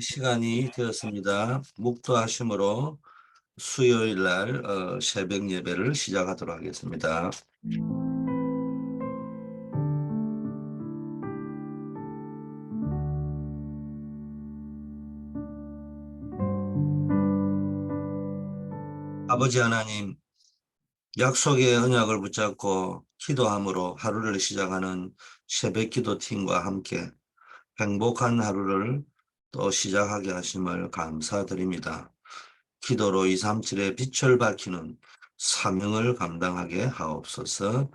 시간이 되었습니다. 묵도하심으로 수요일 날 새벽 예배를 시작하도록 하겠습니다. 아버지 하나님, 약속의 언약을 붙잡고 기도함으로 하루를 시작하는 새벽 기도팀과 함께 행복한 하루를 또 시작하게 하심을 감사드립니다. 기도로 237의 빛을 밝히는 사명을 감당하게 하옵소서.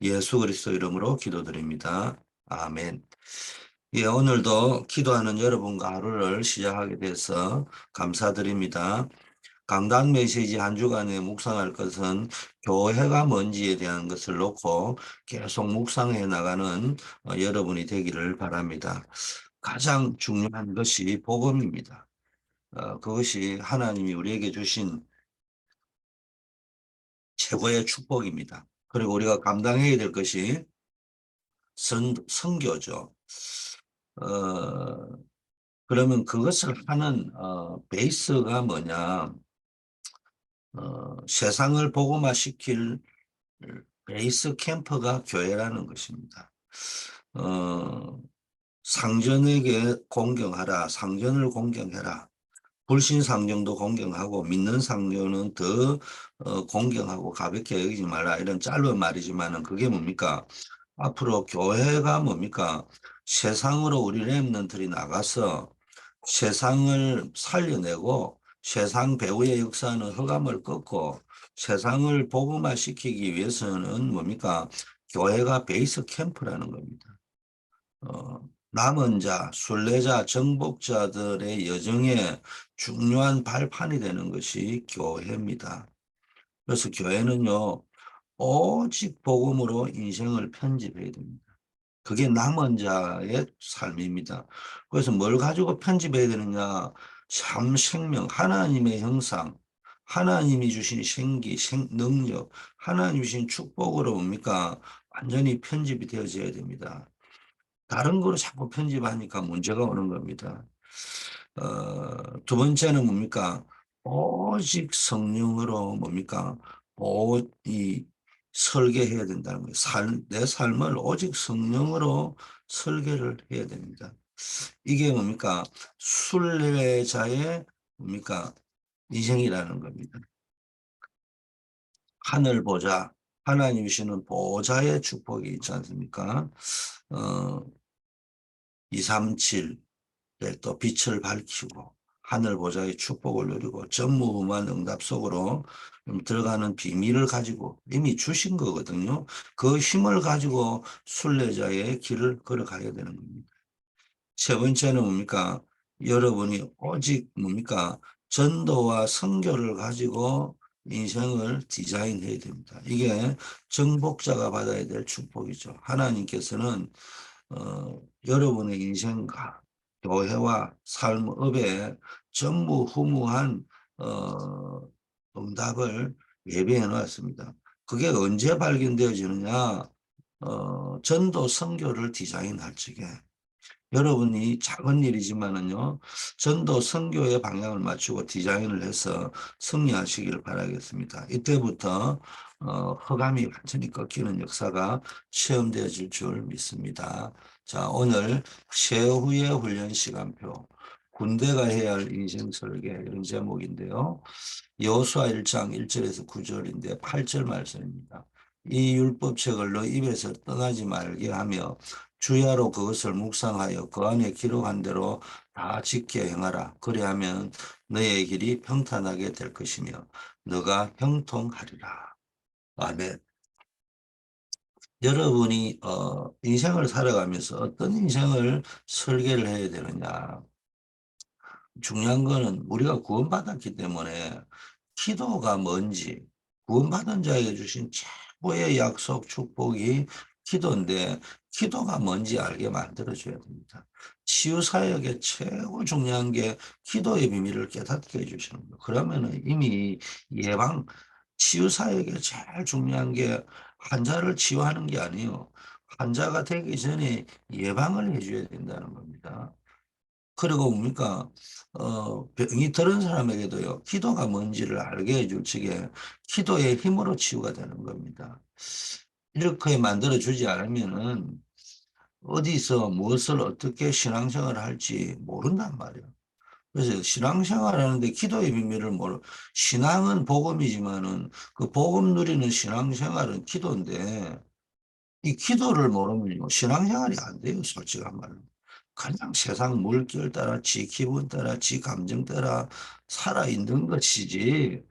예수 그리스도 이름으로 기도드립니다. 아멘. 예, 오늘도 기도하는 여러분과 하루를 시작하게 돼서 감사드립니다. 강단 메시지 한 주간에 묵상할 것은 교회가 뭔지에 대한 것을 놓고 계속 묵상해 나가는 여러분이 되기를 바랍니다. 가장 중요한 것이 복음입니다. 그것이 하나님이 우리에게 주신 최고의 축복입니다. 그리고 우리가 감당해야 될 것이 선교죠. 어, 그러면 그것을 하는 베이스가 뭐냐? 세상을 복음화시킬 베이스 캠프가 교회라는 것입니다. 어, 상전에게 공경하라, 상전을 공경해라. 불신 상정도 공경하고 믿는 상정은 더 공경하고 가볍게 여기지 말라, 이런 짧은 말이지만은 그게 뭡니까? 앞으로 교회가 뭡니까? 세상으로 우리 렘넌트들이 나가서 세상을 살려내고 세상 배후의 역사는 흑암을 꺾고 세상을 복음화시키기 위해서는 뭡니까? 교회가 베이스 캠프라는 겁니다. 남은 자, 순례자, 정복자들의 여정에 중요한 발판이 되는 것이 교회입니다. 그래서 교회는요, 오직 복음으로 인생을 편집해야 됩니다. 그게 남은 자의 삶입니다. 그래서 뭘 가지고 편집해야 되느냐? 삶, 생명, 하나님의 형상, 하나님이 주신 생기, 능력, 하나님이 주신 축복으로 뭡니까? 완전히 편집이 되어져야 됩니다. 다른 거로 자꾸 편집하니까 문제가 오는 겁니다. 두 번째는 뭡니까? 오직 성령으로 뭡니까? 이 설계해야 된다는 거예요. 내 삶을 오직 성령으로 설계를 해야 됩니다. 이게 뭡니까? 순례자의 뭡니까? 인생이라는 겁니다. 하늘 보자, 하나님이 주시는 보좌의 축복이 있지 않습니까? 어, 237, 또 빛을 밝히고 하늘 보좌의 축복을 누리고 전무후무한 응답 속으로 들어가는 비밀을 가지고 이미 주신 거거든요. 그 힘을 가지고 순례자의 길을 걸어가야 되는 겁니다. 세 번째는 뭡니까? 여러분이 오직 뭡니까? 전도와 선교를 가지고 인생을 디자인해야 됩니다. 이게 정복자가 받아야 될 축복이죠. 하나님께서는 여러분의 인생과 교회와 삶업에 전무후무한 어, 응답을 예비해 놓았습니다. 그게 언제 발견되어지느냐? 전도 선교를 디자인할 적에 여러분이 작은 일이지만은요, 전도 선교의 방향을 맞추고 디자인을 해서 승리하시기를 바라겠습니다. 이때부터 허감이 완전히 꺾이는 역사가 체험되어질 줄 믿습니다. 자, 오늘 최후의 훈련 시간표, 군대가 해야 할 인생 설계, 이런 제목인데요. 여호수아 1장 1절에서 9절인데 8절 말씀입니다. 이 율법책을 너 입에서 떠나지 말게 하며 주야로 그것을 묵상하여 그 안에 기록한 대로 다 지켜 행하라. 그리하면 너의 길이 평탄하게 될 것이며 너가 형통하리라. 아멘. 여러분이 인생을 살아가면서 어떤 인생을 설계를 해야 되느냐. 중요한 거는 우리가 구원받았기 때문에 기도가 뭔지, 구원받은 자에게 주신 최고의 약속, 축복이 기도인데 기도가 뭔지 알게 만들어줘야 됩니다. 치유사역의 최고 중요한 게 기도의 비밀을 깨닫게 해주시는 거예요. 그러면 이미 치유사역의 제일 중요한 게 환자를 치유하는 게 아니에요. 환자가 되기 전에 예방을 해줘야 된다는 겁니다. 그리고 뭡니까? 병이 들은 사람에게도요, 기도가 뭔지를 알게 해줄 적에 기도의 힘으로 치유가 되는 겁니다. 이렇게 만들어주지 않으면은 어디서 무엇을 어떻게 신앙생활을 할지 모른단 말이에요. 그래서 신앙생활 하는데 기도의 비밀을 모르, 신앙은 복음이지만은 그 복음 누리는 신앙생활은 기도인데 이 기도를 모르면요, 신앙생활이 안 돼요, 솔직한 말로. 그냥 세상 물결 따라 지 기분 따라 지 감정 따라 살아있는 것이지,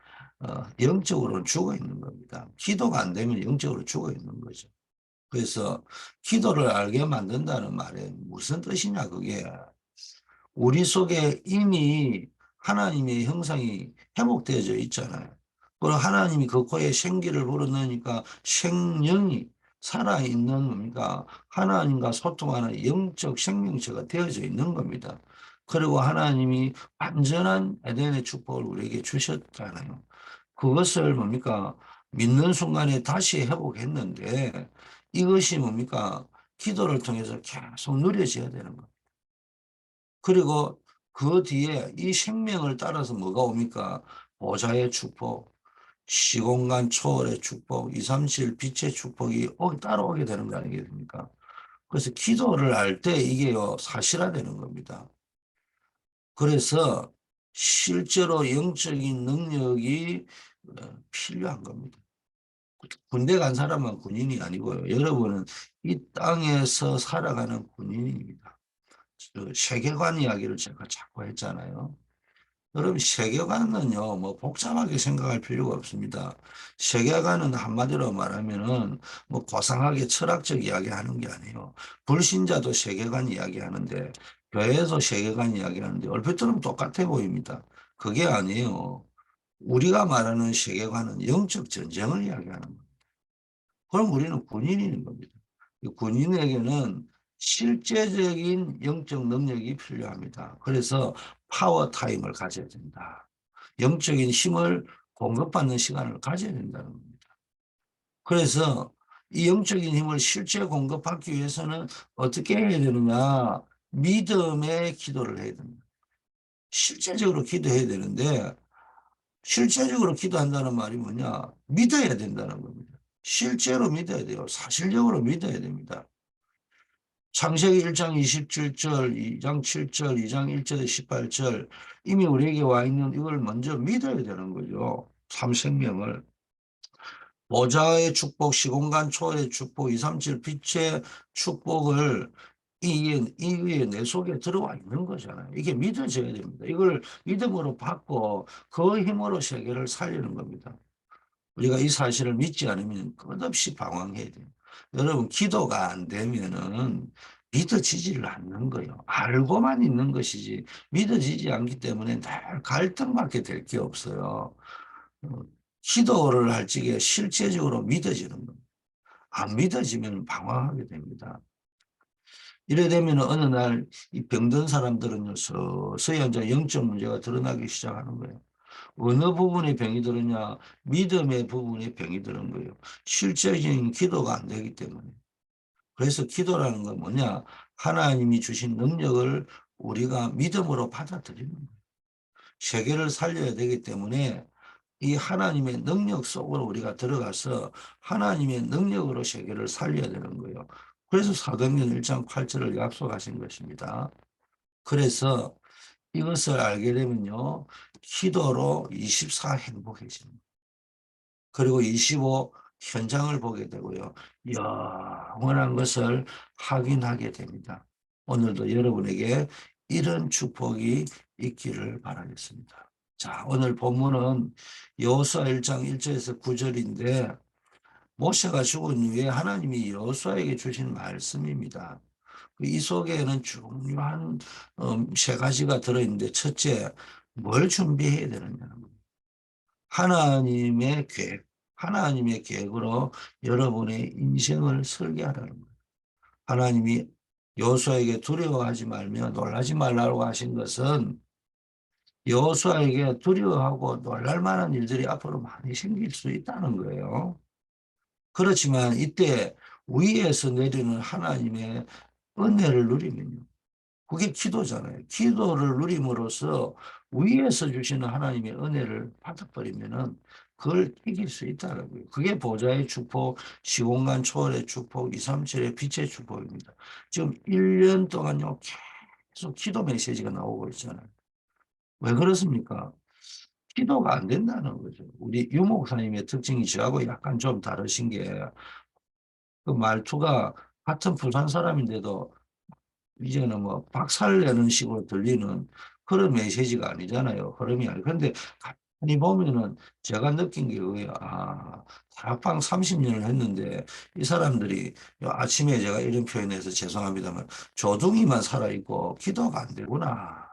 영적으로는 죽어 있는 겁니다. 기도가 안 되면 영적으로 죽어 있는 거죠. 그래서 기도를 알게 만든다는 말에 무슨 뜻이냐, 그게. 우리 속에 이미 하나님의 형상이 회복되어져 있잖아요. 그리고 하나님이 그 코에 생기를 불어넣으니까 생명이 살아있는 뭡니까? 하나님과 소통하는 영적 생명체가 되어져 있는 겁니다. 그리고 하나님이 완전한 에덴의 축복을 우리에게 주셨잖아요. 그것을 뭡니까? 믿는 순간에 다시 회복했는데 이것이 뭡니까? 기도를 통해서 계속 누려져야 되는 겁니다. 그리고 그 뒤에 이 생명을 따라서 뭐가 옵니까? 보좌의 축복, 시공간 초월의 축복, 이삼실 빛의 축복이 따라오게 되는 거 아니겠습니까? 그래서 기도를 할 때 이게요, 사실화되는 겁니다. 그래서 실제로 영적인 능력이 필요한 겁니다. 군대 간 사람은 군인이 아니고요. 여러분은 이 땅에서 살아가는 군인입니다. 그 세계관 이야기를 제가 자꾸 했잖아요. 여러분, 세계관은요, 뭐 복잡하게 생각할 필요가 없습니다. 세계관은 한마디로 말하면은 뭐 고상하게 철학적 이야기 하는 게 아니에요. 불신자도 세계관 이야기 하는데, 교회에서 세계관 이야기 하는데, 얼핏 들으면 똑같아 보입니다. 그게 아니에요. 우리가 말하는 세계관은 영적 전쟁을 이야기하는 거예요. 그럼 우리는 군인인 겁니다. 군인에게는 실제적인 영적 능력이 필요합니다. 그래서 파워 타임을 가져야 된다. 영적인 힘을 공급받는 시간을 가져야 된다는 겁니다. 그래서 이 영적인 힘을 실제 공급받기 위해서는 어떻게 해야 되느냐? 믿음의 기도를 해야 됩니다. 실제적으로 기도해야 되는데 실제적으로 기도한다는 말이 뭐냐? 믿어야 된다는 겁니다. 실제로 믿어야 돼요. 사실적으로 믿어야 됩니다. 창세기 1장 27절, 2장 7절, 2장 1절에 18절 이미 우리에게 와 있는 이걸 먼저 믿어야 되는 거죠. 삼생명을. 보좌의 축복, 시공간 초월의 축복, 237 빛의 축복을 이게 내 속에 들어와 있는 거잖아요. 이게 믿어져야 됩니다. 이걸 믿음으로 받고 그 힘으로 세계를 살리는 겁니다. 우리가 이 사실을 믿지 않으면 끝없이 방황해야 돼요. 여러분, 기도가 안 되면은 믿어지지를 않는 거예요. 알고만 있는 것이지 믿어지지 않기 때문에 늘 갈등밖에 될 게 없어요. 어, 기도를 할 적에 실제적으로 믿어지는 겁니다. 안 믿어지면 방황하게 됩니다. 이래 되면 어느 날 이 병든 사람들은요, 서서히 이제 영적 문제가 드러나기 시작하는 거예요. 어느 부분에 병이 들었냐? 믿음의 부분에 병이 드는 거예요. 실제적인 기도가 안 되기 때문에. 그래서 기도라는 건 뭐냐? 하나님이 주신 능력을 우리가 믿음으로 받아들이는 거예요. 세계를 살려야 되기 때문에 이 하나님의 능력 속으로 우리가 들어가서 하나님의 능력으로 세계를 살려야 되는 거예요. 그래서 사도행전 1장 8절을 약속하신 것입니다. 그래서 이것을 알게 되면요, 기도로 24 행복해집니다. 그리고 25 현장을 보게 되고요, 영원한 것을 확인하게 됩니다. 오늘도 여러분에게 이런 축복이 있기를 바라겠습니다. 자, 오늘 본문은 여호수아 1장 1절에서 9절인데 모세가 죽은 이후에 하나님이 여호수아에게 주신 말씀입니다. 이 속에는 중요한 세 가지가 들어있는데, 첫째, 뭘 준비해야 되느냐는 겁니다. 하나님의 계획, 하나님의 계획으로 여러분의 인생을 설계하라는 거예요. 하나님이 여호수아에게 두려워하지 말며 놀라지 말라고 하신 것은 여호수아에게 두려워하고 놀랄 만한 일들이 앞으로 많이 생길 수 있다는 거예요. 그렇지만 이때 위에서 내리는 하나님의 은혜를 누리면요, 그게 기도잖아요. 기도를 누림으로써 위에서 주시는 하나님의 은혜를 받아버리면은 그걸 이길 수 있다는 거예요. 그게 보좌의 축복, 시공간 초월의 축복, 237의 빛의 축복입니다. 지금 1년 동안요, 계속 기도 메시지가 나오고 있잖아요. 왜 그렇습니까? 기도가 안 된다는 거죠. 우리 유 목사님의 특징이 저하고 약간 좀 다르신 게 그 말투가 같은 부산 사람인데도 이제는 뭐 박살 내는 식으로 들리는 그런 메시지가 아니잖아요. 흐름이 아니고. 근데 가만히 보면은 제가 느낀 게 그거예요. 아, 다락방 30년을 했는데 이 사람들이 아침에 제가 이런 표현해서 죄송합니다만 조둥이만 살아있고 기도가 안 되구나.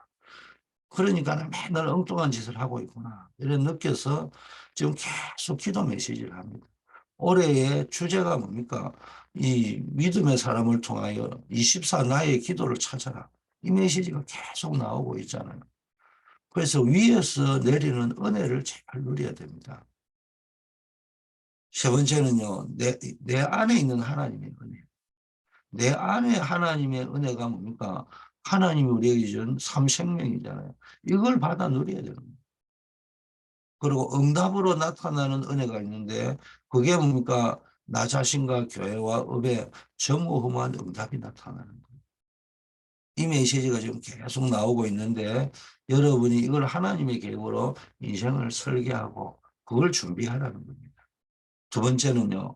그러니까 맨날 엉뚱한 짓을 하고 있구나. 이런 느껴서 지금 계속 기도 메시지를 합니다. 올해의 주제가 뭡니까? 이 믿음의 사람을 통하여 24 나의 기도를 찾아라. 이 메시지가 계속 나오고 있잖아요. 그래서 위에서 내리는 은혜를 잘 누려야 됩니다. 세 번째는요, 내 안에 있는 하나님의 은혜. 내 안에 하나님의 은혜가 뭡니까? 하나님이 우리에게 준 삼생명이잖아요. 이걸 받아 누려야 되는 거예요. 그리고 응답으로 나타나는 은혜가 있는데 그게 뭡니까? 나 자신과 교회와 업에 전무후무한 응답이 나타나는 거예요. 이 메시지가 지금 계속 나오고 있는데 여러분이 이걸 하나님의 계획으로 인생을 설계하고 그걸 준비하라는 겁니다. 두 번째는요.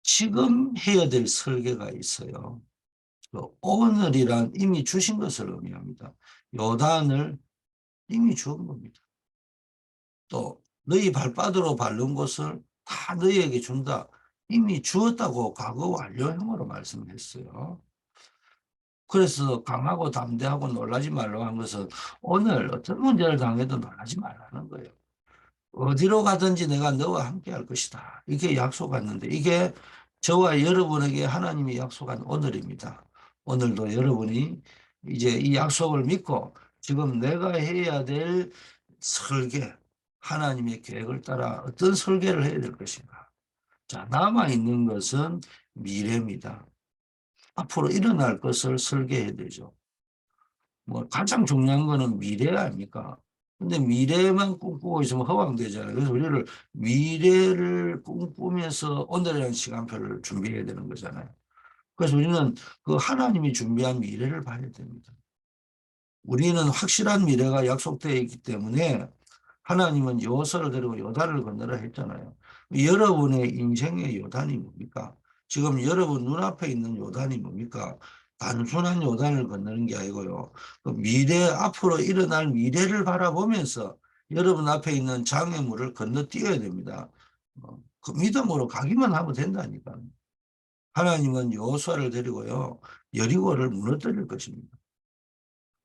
지금 해야 될 설계가 있어요. 그 오늘이란 이미 주신 것을 의미합니다. 요단을 이미 주은 겁니다. 또 너희 발바닥으로 밟는 것을 다 너희에게 준다. 이미 주었다고 과거 완료형으로 말씀했어요. 그래서 강하고 담대하고 놀라지 말라고 한 것은 오늘 어떤 문제를 당해도 놀라지 말라는 거예요. 어디로 가든지 내가 너와 함께 할 것이다. 이게 약속했는데 이게 저와 여러분에게 하나님이 약속한 오늘입니다. 오늘도 여러분이 이제 이 약속을 믿고 지금 내가 해야 될 설계, 하나님의 계획을 따라 어떤 설계를 해야 될 것인가. 자, 남아있는 것은 미래입니다. 앞으로 일어날 것을 설계해야 되죠. 뭐 가장 중요한 거는 미래 아닙니까? 근데 미래만 꿈꾸고 있으면 허황되잖아요. 그래서 우리를 미래를 꿈꾸면서 오늘이라는 시간표를 준비해야 되는 거잖아요. 그래서 우리는 그 하나님이 준비한 미래를 봐야 됩니다. 우리는 확실한 미래가 약속되어 있기 때문에 하나님은 여호수아를 데리고 요단을 건너라 했잖아요. 여러분의 인생의 요단이 뭡니까? 지금 여러분 눈앞에 있는 요단이 뭡니까? 단순한 요단을 건너는 게 아니고요. 그 미래 앞으로 일어날 미래를 바라보면서 여러분 앞에 있는 장애물을 건너뛰어야 됩니다. 그 믿음으로 가기만 하면 된다니까. 하나님은 여호수아를 데리고요. 여리고를 무너뜨릴 것입니다.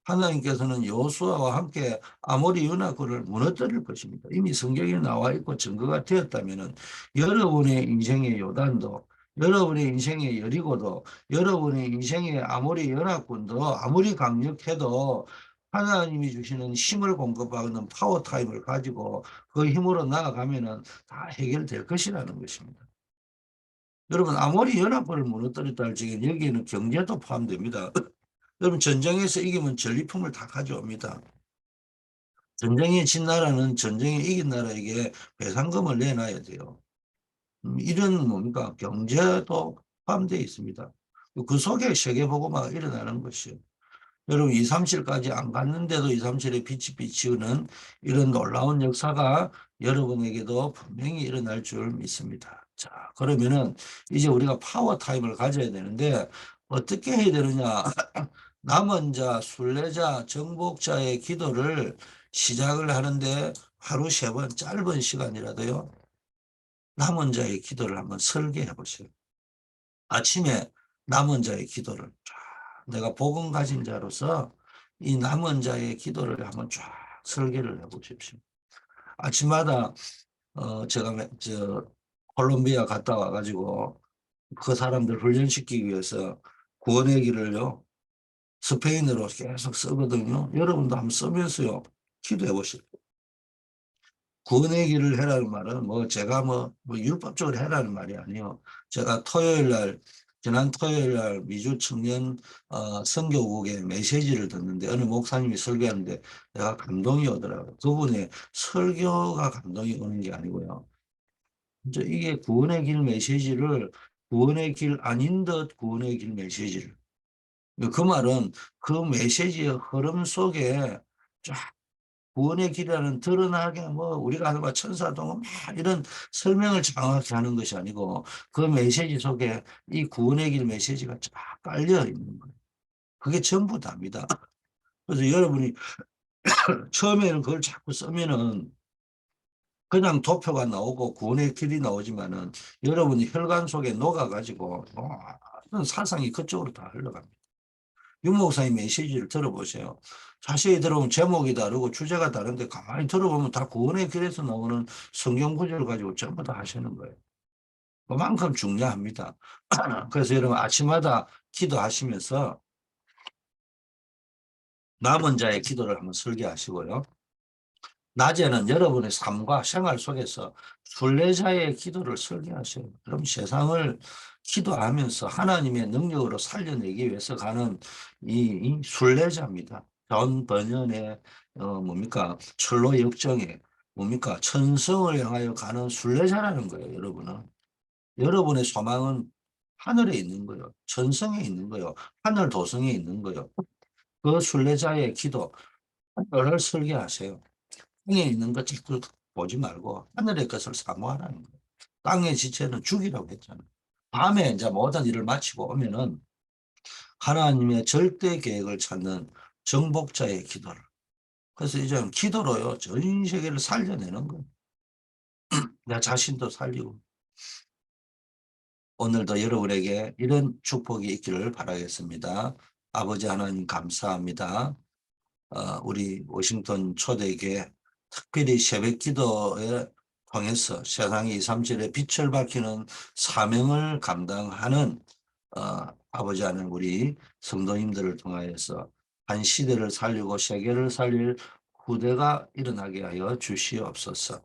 하나님께서는 여호수아와 함께 아모리 연합군을 무너뜨릴 것입니다. 이미 성경에 나와 있고 증거가 되었다면 여러분의 인생의 요단도 여러분의 인생의 여리고도 여러분의 인생의 아모리 연합군도 아무리 강력해도 하나님이 주시는 힘을 공급하는 파워타임을 가지고 그 힘으로 나아가면 다 해결될 것이라는 것입니다. 여러분 아모리 연합군을 무너뜨렸다 할 적에 여기에는 경제도 포함됩니다. 여러분 전쟁에서 이기면 전리품을 다 가져옵니다. 전쟁에 진 나라는 전쟁에 이긴 나라에게 배상금을 내놔야 돼요. 이런 뭡니까 경제도 포함되어 있습니다. 그 속에 세계보고마가 일어나는 것이요. 여러분 237까지 안 갔는데도 237의 빛이 비치우는 이런 놀라운 역사가 여러분에게도 분명히 일어날 줄 믿습니다. 자, 그러면은 이제 우리가 파워 타임을 가져야 되는데 어떻게 해야 되느냐? 남은 자, 순례자, 정복자의 기도를 시작을 하는데 하루 3번 짧은 시간이라도요. 남은 자의 기도를 한번 설계해 보세요. 아침에 남은 자의 기도를 쫙 내가 복음 가진 자로서 이 남은 자의 기도를 한번 쫙 설계를 해 보십시오. 아침마다 제가 콜롬비아 갔다 와가지고 그 사람들 훈련시키기 위해서 구원의 길을요 스페인어로 계속 쓰거든요. 여러분도 한번 쓰면서요 기도해 보십시오. 구원의 길을 해라는 말은 뭐 제가 뭐 율법적으로 해라는 말이 아니요. 제가 토요일 날 지난 토요일 날 미주 청년 선교국의 메시지를 듣는데 어느 목사님이 설교하는데 내가 감동이 오더라고요. 그분의 설교가 감동이 오는 게 아니고요. 이제 이게 구원의 길 메시지를 구원의 길 아닌 듯 구원의 길 메시지를, 그 말은 그 메시지의 흐름 속에 쫙 구원의 길이라는 드러나게 뭐 우리가 하는 말 천사동은 막 이런 설명을 장황하게 하는 것이 아니고 그 메시지 속에 이 구원의 길 메시지가 쫙 깔려 있는 거예요. 그게 전부 답니다. 그래서 여러분이 처음에는 그걸 자꾸 쓰면은 그냥 도표가 나오고 구원의 길이 나오지만은 여러분이 혈관 속에 녹아가지고 모든 사상이 그쪽으로 다 흘러갑니다. 윤 목사님 메시지를 들어보세요. 자세히 들어보면 제목이 다르고 주제가 다른데 가만히 들어보면 다 구원의 길에서 나오는 성경 구절을 가지고 전부 다 하시는 거예요. 그만큼 중요합니다. 그래서 여러분 아침마다 기도하시면서 남은 자의 기도를 한번 설계하시고요. 낮에는 여러분의 삶과 생활 속에서 순례자의 기도를 설계하셔요. 그럼 세상을 기도하면서 하나님의 능력으로 살려내기 위해서 가는 이 순례자입니다. 전 번연의 뭡니까 철로 역정에 뭡니까 천성을 향하여 가는 순례자라는 거예요. 여러분은 여러분의 소망은 하늘에 있는 거예요. 천성에 있는 거예요. 하늘 도성에 있는 거예요. 그 순례자의 기도를 설계하세요. 땅에 있는 것 자꾸 보지 말고 하늘의 것을 사모하라는 거예요. 땅의 지체는 죽이라고 했잖아요. 밤에 이제 모든 일을 마치고 오면은 하나님의 절대 계획을 찾는 정복자의 기도를. 그래서 이제는 기도로요, 전 세계를 살려내는 거예요. 내 자신도 살리고. 오늘도 여러분에게 이런 축복이 있기를 바라겠습니다. 아버지 하나님 감사합니다. 우리 워싱턴 초대교회 특별히 새벽 기도에 통해서 세상의 237의 빛을 밝히는 사명을 감당하는 아버지 하는 우리 성도님들을 통하여서 한 시대를 살리고 세계를 살릴 후대가 일어나게 하여 주시옵소서.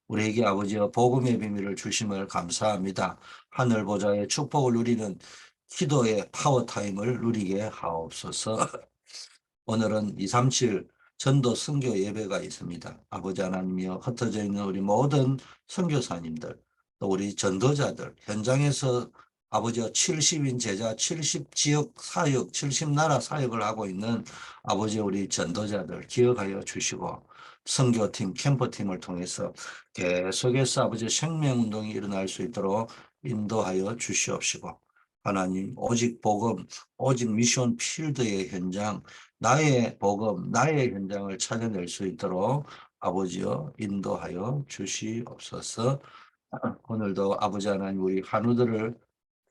우리에게 아버지여 복음의 비밀을 주심을 감사합니다. 하늘 보좌의 축복을 누리는 기도의 파워타임을 누리게 하옵소서. 오늘은 237 전도 선교 예배가 있습니다. 아버지 하나님이여 흩어져 있는 우리 모든 선교사님들 또 우리 전도자들 현장에서 아버지여 70인 제자 70지역 사역 70나라 사역을 하고 있는 아버지 우리 전도자들 기억하여 주시고 선교팀 캠프팀을 통해서 계속해서 아버지 생명운동이 일어날 수 있도록 인도하여 주시옵시고 하나님 오직 복음 오직 미션 필드의 현장 나의 복음, 나의 현장을 찾아낼 수 있도록 아버지여 인도하여 주시옵소서. 오늘도 아버지 하나님 우리 한우들을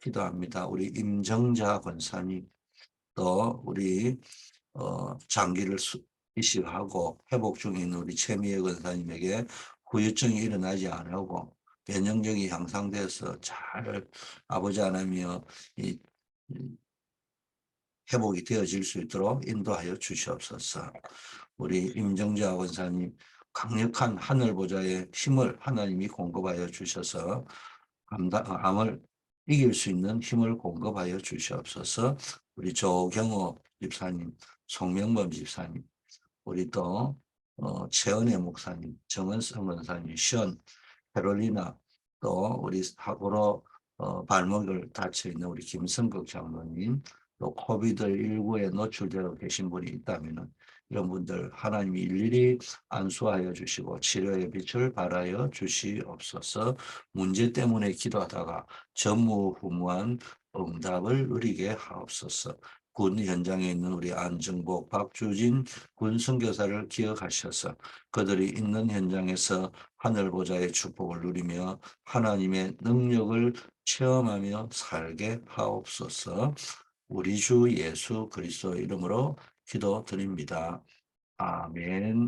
기도합니다. 우리 임정자 권사님 또 우리 장기를 이식하고 회복 중에 있는 우리 최미애 권사님에게 후유증이 일어나지 않고 면역력이 향상돼서 잘 아버지 하나님이여 이 회복이 되어질 수 있도록 인도하여 주시옵소서. 우리 임정자 원사님 강력한 하늘 보좌의 힘을 하나님이 공급하여 주셔서 암을 이길 수 있는 힘을 공급하여 주시옵소서. 우리 조경호 집사님, 송명범 집사님, 우리 또 최은혜 목사님, 정은성 원사님, 시온 캐롤리나 또 우리 사고로 발목을 다쳐 있는 우리 김성극 장로님 또 코비드19에 노출되어 계신 분이 있다면 이런 분들 하나님이 일일이 안수하여 주시고 치료의 빛을 발하여 주시옵소서. 문제 때문에 기도하다가 전무후무한 응답을 누리게 하옵소서. 군 현장에 있는 우리 안정복, 박주진 군 선교사를 기억하셔서 그들이 있는 현장에서 하늘 보좌의 축복을 누리며 하나님의 능력을 체험하며 살게 하옵소서. 우리 주 예수 그리스도 이름으로 기도드립니다. 아멘.